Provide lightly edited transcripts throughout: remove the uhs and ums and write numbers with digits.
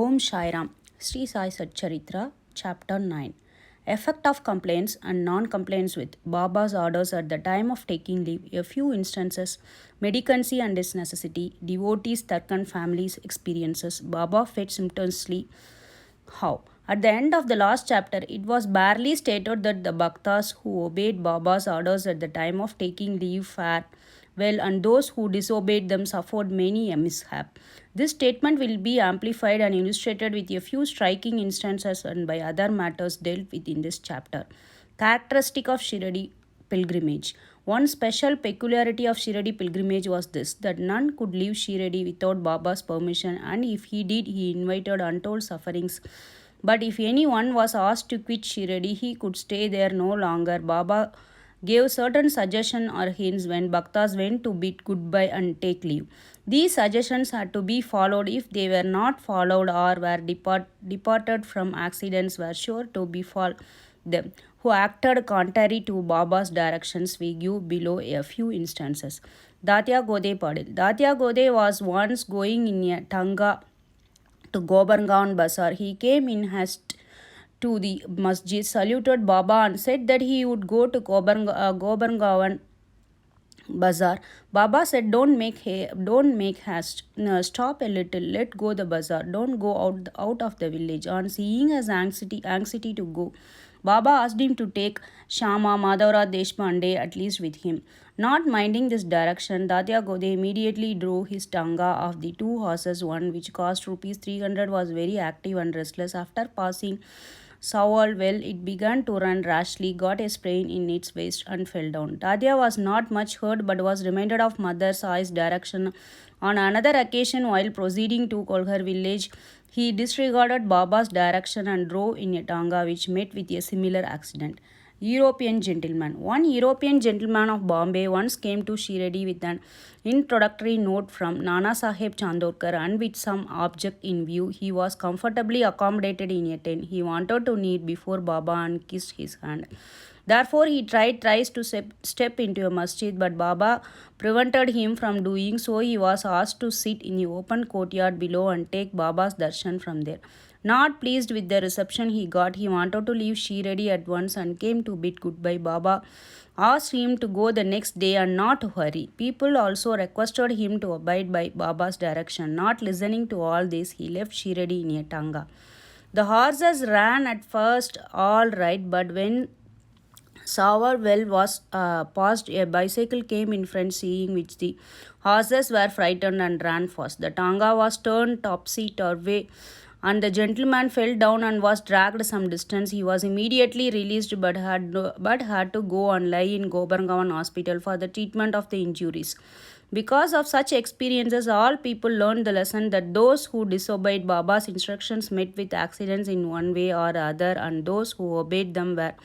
Om Shai Ram, Sri Sai Satcharitra, Chapter 9. Effect of complaints and non-complaints with Baba's orders at the time of taking leave. A few instances, medicancy and its necessity, devotees, Tarkan families' experiences. Baba fed symptomatically how. At the end of the last chapter, it was barely stated that the Bhaktas who obeyed Baba's orders at the time of taking leave fared well and those who disobeyed them suffered many a mishap. This statement will be amplified and illustrated with a few striking instances and by other matters dealt with in this chapter. Characteristic of Shiradi pilgrimage. One special peculiarity of Shiradi pilgrimage was this that none could leave Shiradi without Baba's permission, and if he did, he invited untold sufferings. But if anyone was asked to quit Shiradi, he could stay there no longer. Baba gave certain suggestions or hints when Bhaktas went to bid goodbye and take leave. These suggestions had to be followed. If they were not followed or were departed from accidents were sure to befall them. Who acted contrary to Baba's directions, we give below a few instances. Datya Gode Padil. Datya Gode was once going in a tanga to Gobargaon Bazaar. He came in haste to the masjid, saluted Baba and said that he would go to Gobargaon Bazaar. Baba said, don't make haste. No, stop a little. Let go the bazaar. Don't go out of the village. On seeing his anxiety to go, Baba asked him to take Shama Madhavra Deshpande at least with him. Not minding this direction, Datya Gode immediately drove his tanga of the two horses. One which cost rupees 300 was very active and restless. After passing Saval well, it began to run rashly, got a sprain in its waist and fell down. Dadia was not much hurt but was reminded of Mother Sai's direction. On another occasion, while proceeding to Kolhar village, he disregarded Baba's direction and drove in a tanga which met with a similar accident. European gentleman. One European gentleman of Bombay once came to Shiradi with an introductory note from Nana Sahib Chandorkar and with some object in view. He was comfortably accommodated in a tent. He wanted to kneel before Baba and kissed his hand. Therefore, he tried thrice to step into a masjid, but Baba prevented him from doing so. He was asked to sit in the open courtyard below and take Baba's darshan from there. Not pleased with the reception he got, he wanted to leave Shiradi at once and came to bid goodbye. Baba asked him to go the next day and not to hurry. People also requested him to abide by Baba's direction. Not listening to all this, he left Shiradi in a tanga. The horses ran at first all right, but when Savar well was passed, a bicycle came in front, seeing which the horses were frightened and ran fast. The tanga was turned topsy-turvy, and the gentleman fell down and was dragged some distance. He was immediately released but had to go and lie in Gobargaon hospital for the treatment of the injuries. Because of such experiences, all people learned the lesson that those who disobeyed Baba's instructions met with accidents in one way or other, and those who obeyed them were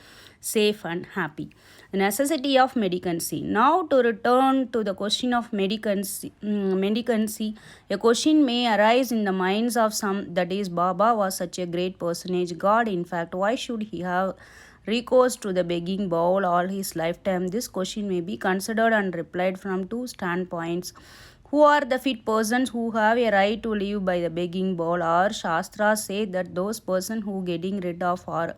safe and happy. The necessity of medicancy. Now, to return to the question of medicancy, a question may arise in the minds of some, that is, Baba was such a great personage, God in fact, why should he have recourse to the begging bowl all his lifetime? This question may be considered and replied from two standpoints. Who are the fit persons who have a right to live by the begging bowl? Our Shastras say that those persons who getting rid of or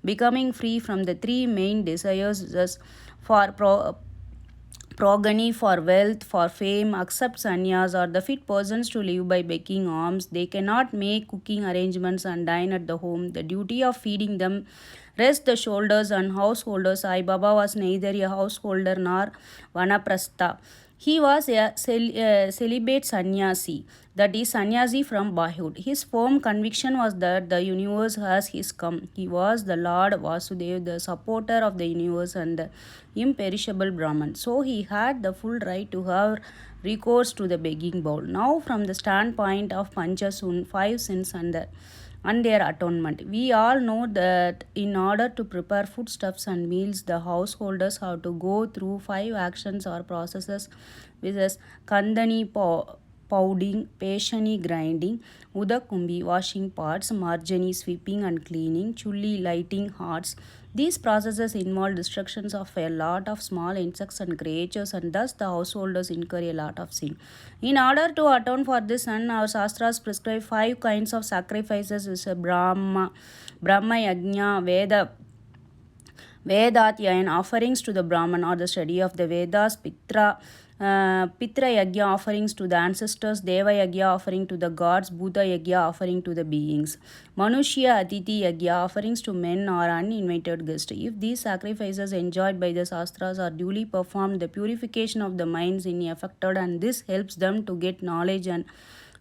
becoming free from the three main desires, thus for progeny, for wealth, for fame, accept sannyas, are the fit persons to live by begging alms. They cannot make cooking arrangements and dine at the home. The duty of feeding them rests the shoulders and householders. Sai Baba was neither a householder nor vanaprastha. He was a celibate sannyasi, that is, sannyasi from boyhood. His firm conviction was that the universe has his come. He was the Lord Vasudeva, the supporter of the universe and the imperishable Brahman. So he had the full right to have recourse to the begging bowl. Now, from the standpoint of Panchasun, 5 sins and their atonement. We all know that in order to prepare foodstuffs and meals, the householders have to go through 5 actions or processes, which is Kandani, powding, Peshani grinding, Udakumbi washing pots, Marjani sweeping and cleaning, Chulli lighting hearts. These processes involve destructions of a lot of small insects and creatures, and thus the householders incur a lot of sin. In order to atone for this sin, our Shastras prescribe 5 kinds of sacrifices, which are Brahma Yajna, Vedatyayan, offerings to the Brahman or the study of the Vedas, Pitra Yagya, offerings to the ancestors, Deva Yagya, offering to the gods, Bhuta Yagya, offering to the beings, Manushya Atiti Yagya, offerings to men or uninvited guests. If these sacrifices enjoyed by the Shastras are duly performed, the purification of the minds is effected, and this helps them to get knowledge and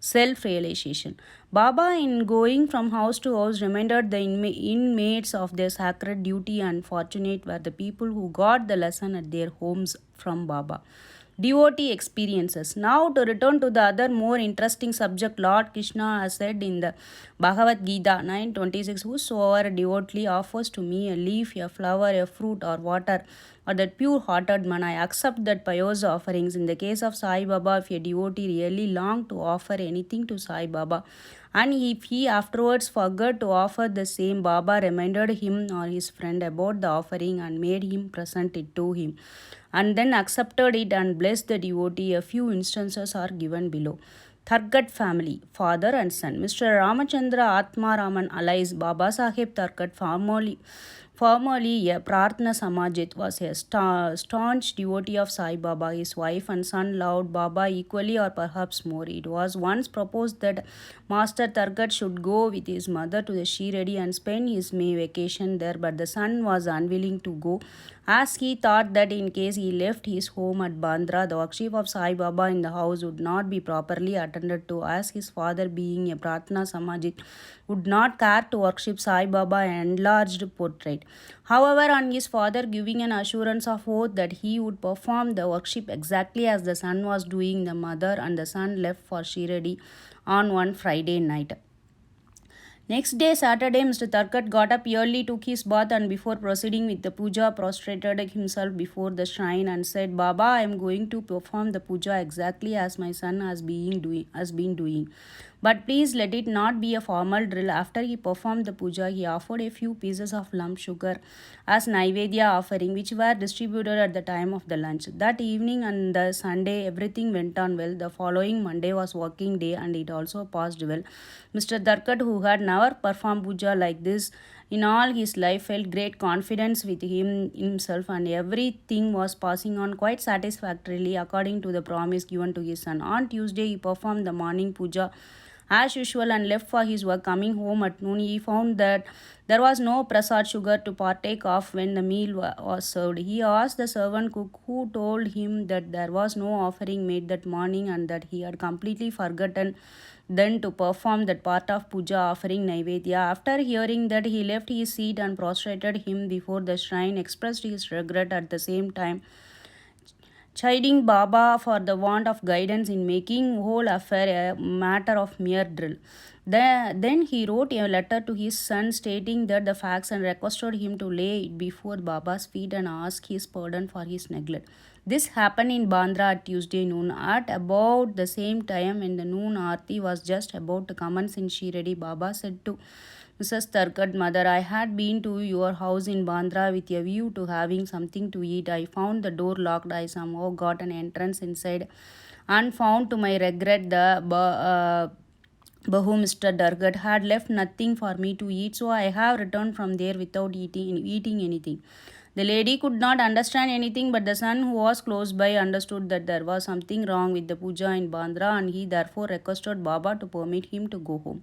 self-realization. Baba, in going from house to house, reminded the inmates of their sacred duty, and fortunate were the people who got the lesson at their homes from Baba. Devotee experiences. Now, to return to the other more interesting subject, Lord Krishna has said in the Bhagavad Gita 9:26, whosoever devotedly offers to me a leaf, a flower, a fruit, or water, or that pure-hearted man, I accept that pious offerings. In the case of Sai Baba, if a devotee really longed to offer anything to Sai Baba, and if he afterwards forgot to offer the same, Baba reminded him or his friend about the offering and made him present it to him, and then accepted it and blessed the devotee. A few instances are given below. Tharkat family, father and son. Mr. Ramachandra Atma Raman alias Baba Sahib Tharkat, formerly a Prarthana Samajit, was a staunch devotee of Sai Baba. His wife and son loved Baba equally or perhaps more. It was once proposed that Master Tharkat should go with his mother to the Shiradi and spend his May vacation there, but the son was unwilling to go, as he thought that in case he left his home at Bandra, the worship of Sai Baba in the house would not be properly attended to, as his father, being a Prarthana Samajit, would not care to worship Sai Baba enlarged portrait. However, on his father giving an assurance of oath that he would perform the worship exactly as the son was doing, the mother and the son left for Shiradi on one Friday night. Next day, Saturday, Mr. Tharkat got up early, took his bath, and before proceeding with the puja, prostrated himself before the shrine and said, Baba, I am going to perform the puja exactly as my son has been doing. But please let it not be a formal drill. After he performed the puja, he offered a few pieces of lump sugar as Naivedya offering, which were distributed at the time of the lunch. That evening and the Sunday, everything went on well. The following Monday was working day, and it also passed well. Mr. Tharkat, who had never performed puja like this in all his life, felt great confidence with himself, and everything was passing on quite satisfactorily according to the promise given to his son. On Tuesday, he performed the morning puja as usual and left for his work. Coming home at noon, he found that there was no prasad sugar to partake of when the meal was served. He asked the servant cook, who told him that there was no offering made that morning and that he had completely forgotten then to perform that part of puja, offering Naivedya. After hearing that, he left his seat and prostrated him before the shrine, expressed his regret at the same time, chiding Baba for the want of guidance in making whole affair a matter of mere drill. Then he wrote a letter to his son stating that the facts and requested him to lay it before Baba's feet and ask his pardon for his neglect. This happened in Bandra at Tuesday noon. At about the same time, when the noon aarti was just about to commence in Shiradi, Baba said to Mrs. Tharkat, Mother, I had been to your house in Bandra with a view to having something to eat. I found the door locked. I somehow got an entrance inside and found to my regret the Bahu Mr. Tharkat had left nothing for me to eat, so I have returned from there without eating anything. The lady could not understand anything, but the son, who was close by, understood that there was something wrong with the puja in Bandra, and he therefore requested Baba to permit him to go home.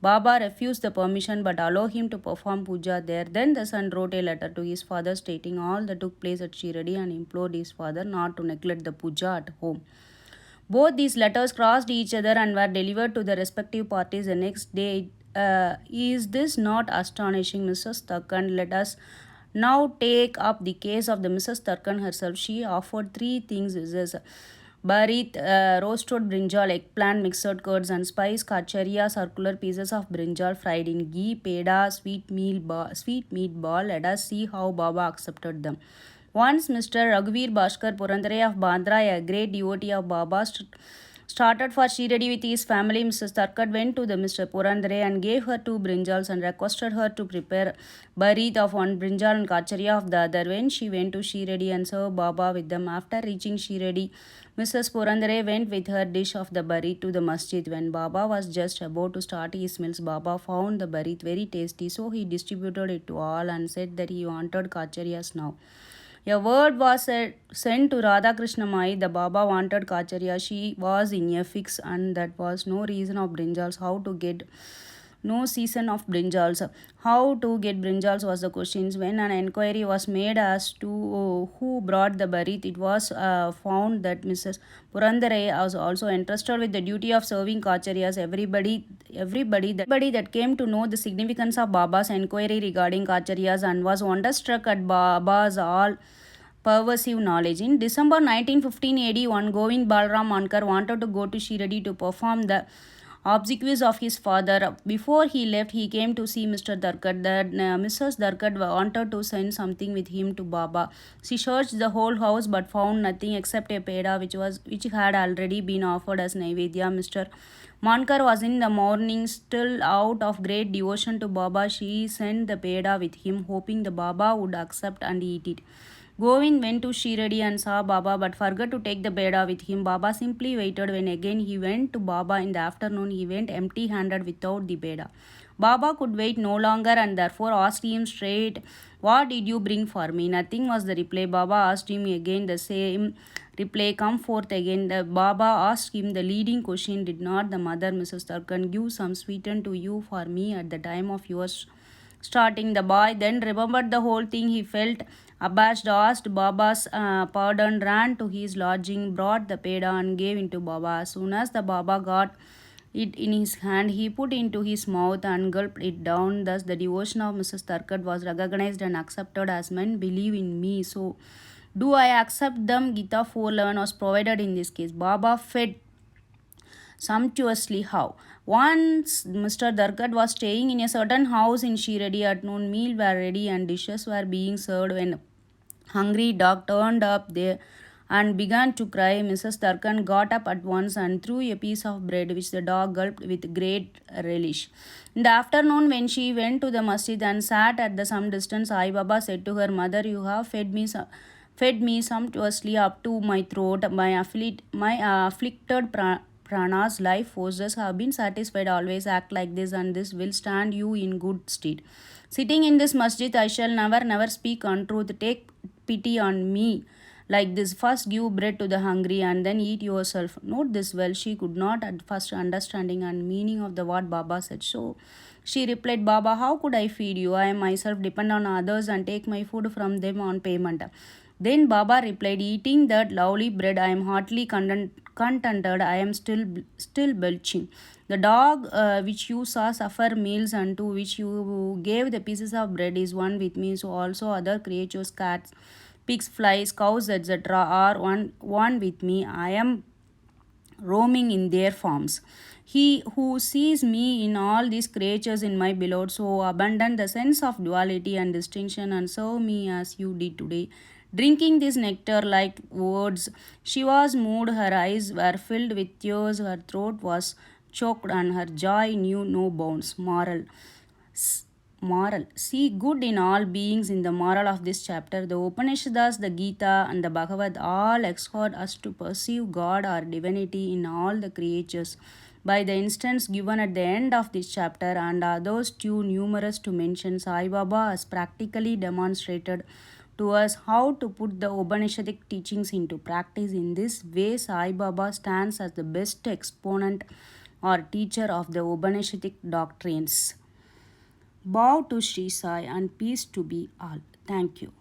Baba refused the permission but allowed him to perform puja there. Then the son wrote a letter to his father stating all that took place at Shiradi and implored his father not to neglect the puja at home. Both these letters crossed each other and were delivered to the respective parties the next day. Is this not astonishing, Mrs. Tharkat? Let us now take up the case of the Mrs. Tharkat herself. She offered 3 things: Barit, roasted brinjal, eggplant, mixed curds and spice, kacharia, circular pieces of brinjal fried in ghee, peda, sweet meat ball. Let us see how Baba accepted them. Once Mr. Raghuveer Bhaskar Purandare of Bandra, a great devotee of Baba, started for Shiradi with his family. Mrs. Tarkat went to the Mr. Purandare and gave her two brinjals and requested her to prepare barit of one brinjal and kacharya of the other. When she went to Shiradi and served Baba with them, after reaching Shiradi, Mrs. Purandare went with her dish of the barit to the masjid. When Baba was just about to start his meals, Baba found the barit very tasty, so he distributed it to all and said that he wanted kacharyas now. A word was sent to Radha Krishna Mai. The Baba wanted Kacharya. She was in a fix, and that was no reason of brinjals. How to get no season of brinjals. How to get brinjals was the questions. When an enquiry was made as to who brought the barit, it was found that Mrs. Purandare was also entrusted with the duty of serving kacharyas. Everybody that came to know the significance of Baba's enquiry regarding kacharyas and was wonderstruck at Baba's all pervasive knowledge. In December 1915 AD, one Govind Balram Mankar wanted to go to Shiradi to perform the obsequies of his father. Before he left, he came to see Mr. Darkat. That Mrs. Darkat wanted to send something with him to Baba. She searched the whole house but found nothing except a peda which had already been offered as Naivedya. Mr. Mankar was in the morning still out of great devotion to Baba. She sent the peda with him, hoping the Baba would accept and eat it. Govind went to Shiradi and saw Baba but forgot to take the beda with him. Baba simply waited. When again he went to Baba in the afternoon, he went empty handed without the beda. Baba could wait no longer and therefore asked him straight, "What did you bring for me?" Nothing was the reply. Baba asked him again the same reply. "Come forth again." The Baba asked him the leading question, "Did not the mother, Mrs. Tarkan, give some sweeten to you for me at the time of yours starting?" The boy then remembered the whole thing. He felt abashed, asked Baba's pardon, ran to his lodging, brought the peda and gave it to Baba. As soon as the Baba got it in his hand, he put into his mouth and gulped it down. Thus, the devotion of Mrs. Tarkat was recognized and accepted. As men believe in me, so do I accept them. Gita 4:11 was provided in this case. Baba fed sumptuously. How? Once Mr. Darkat was staying in a certain house in Shiradi. At noon, meal were ready and dishes were being served when hungry dog turned up there and began to cry. Mrs. Darkan got up at once and threw a piece of bread which the dog gulped with great relish. In the afternoon, when she went to the masjid and sat at some distance, Sai Baba said to her, "Mother, you have fed me sumptuously up to my throat. My afflicted prana's life forces have been satisfied. Always act like this, and this will stand you in good stead. Sitting in this masjid, I shall never speak untruth. Take pity on me like this. First give bread to the hungry and then eat yourself." Note this well. She could not at first understanding and meaning of the what Baba said. So she replied, "Baba, how could I feed you? I myself depend on others and take my food from them on payment." Then Baba replied, "Eating that lovely bread, I am heartily contented. I am still belching. The dog which you saw suffer meals and to which you gave the pieces of bread is one with me. So also other creatures, cats, pigs, flies, cows, etc., are one with me. I am roaming in their forms. He who sees me in all these creatures in my beloved, so abandon the sense of duality and distinction and serve me as you did today." Drinking this nectar like words, she was moved, her eyes were filled with tears, her throat was choked, and her joy knew no bounds. Moral. See good in all beings. In the moral of this chapter, the Upanishads, the Gita, and the Bhagavad all exhort us to perceive God or divinity in all the creatures. By the instance given at the end of this chapter and others too numerous to mention, Sai Baba has practically demonstrated to us how to put the Upanishadic teachings into practice. In this way, Sai Baba stands as the best exponent or teacher of the Upanishadic doctrines. Bow to Sri Sai and peace to be all. Thank you.